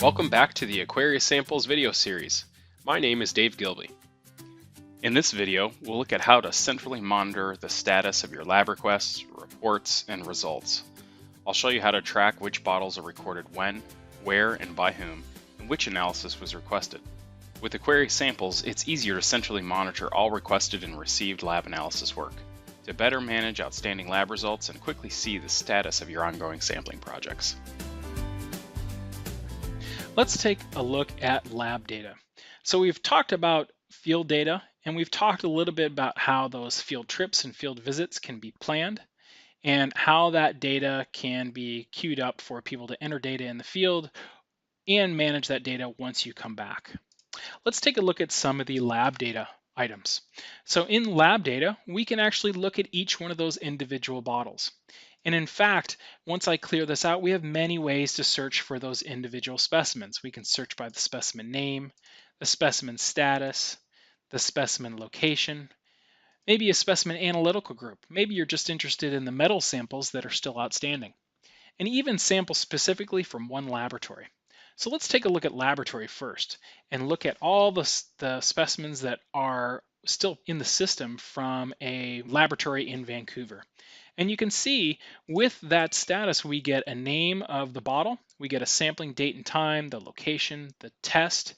Welcome back to the AQUARIUS Samples video series. My name is Dave Gilby. In this video, we'll look at how to centrally monitor the status of your lab requests, reports, and results. I'll show you how to track which bottles are recorded when, where, and by whom, and which analysis was requested. With AQUARIUS Samples, it's easier to centrally monitor all requested and received lab analysis work, to better manage outstanding lab results and quickly see the status of your ongoing sampling projects. Let's take a look at lab data. So we've talked about field data, and we've talked a little bit about how those field trips and field visits can be planned, and how that data can be queued up for people to enter data in the field and manage that data once you come back. Let's take a look at some of the lab data items. So in lab data, we can actually look at each one of those individual bottles. And in fact, once I clear this out, we have many ways to search for those individual specimens. We can search by the specimen name, the specimen status, the specimen location, maybe a specimen analytical group. Maybe you're just interested in the metal samples that are still outstanding, and even samples specifically from one laboratory. So let's take a look at laboratory first and look at all the specimens that are still in the system from a laboratory in Vancouver. And you can see with that status, we get a name of the bottle, we get a sampling date and time, the location, the test,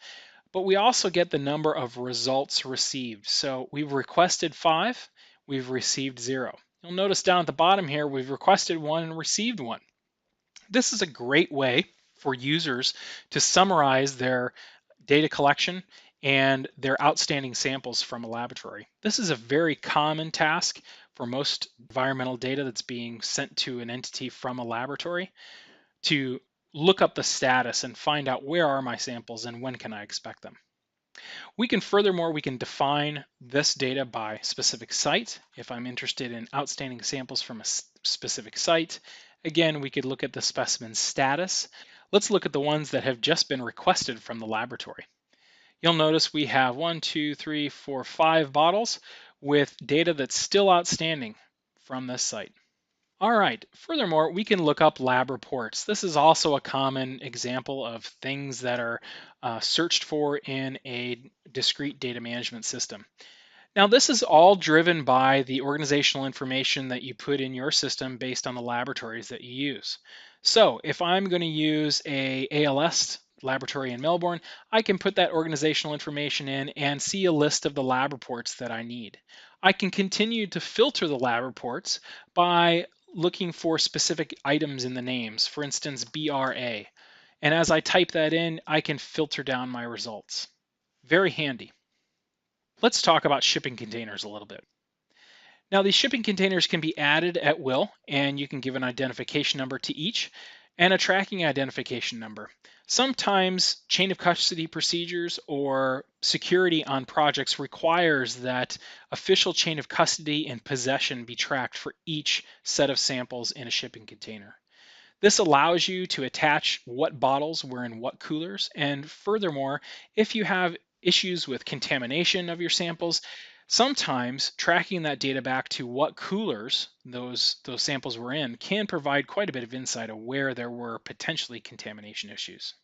but we also get the number of results received. So we've requested 5, we've received 0. You'll notice down at the bottom here, we've requested 1 and received 1. This is a great way for users to summarize their data collection and their outstanding samples from a laboratory. This is a very common task for most environmental data that's being sent to an entity from a laboratory, to look up the status and find out where are my samples and when can I expect them. We can define this data by specific site. If I'm interested in outstanding samples from a specific site, again, we could look at the specimen status. Let's look at the ones that have just been requested from the laboratory. You'll notice we have 5 bottles with data that's still outstanding from this site. All right, furthermore, we can look up lab reports. This is also a common example of things that are searched for in a discrete data management system. Now, this is all driven by the organizational information that you put in your system based on the laboratories that you use. So if I'm going to use a ALS laboratory in Melbourne, I can put that organizational information in and see a list of the lab reports that I need. I can continue to filter the lab reports by looking for specific items in the names, for instance, BRA. And as I type that in, I can filter down my results. Very handy. Let's talk about shipping containers a little bit. Now, these shipping containers can be added at will, and you can give an identification number to each and a tracking identification number. Sometimes chain of custody procedures or security on projects requires that official chain of custody and possession be tracked for each set of samples in a shipping container. This allows you to attach what bottles were in what coolers, and furthermore, if you have issues with contamination of your samples, sometimes tracking that data back to what coolers those samples were in can provide quite a bit of insight of where there were potentially contamination issues.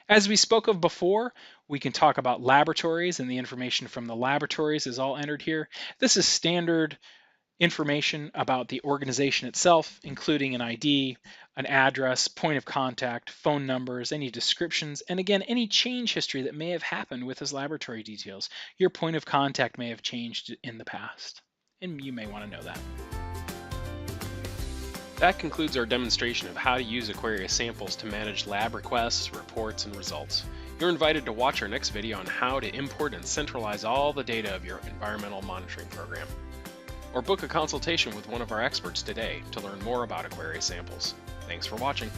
As we spoke of before, we can talk about laboratories, and the information from the laboratories is all entered here. This is standard information about the organization itself, including an ID, an address, point of contact, phone numbers, any descriptions, and again, any change history that may have happened with those laboratory details. Your point of contact may have changed in the past, and you may want to know that. That concludes our demonstration of how to use AQUARIUS Samples to manage lab requests, reports, and results. You're invited to watch our next video on how to import and centralize all the data of your environmental monitoring program. Or book a consultation with one of our experts today to learn more about AQUARIUS Samples. Thanks for watching.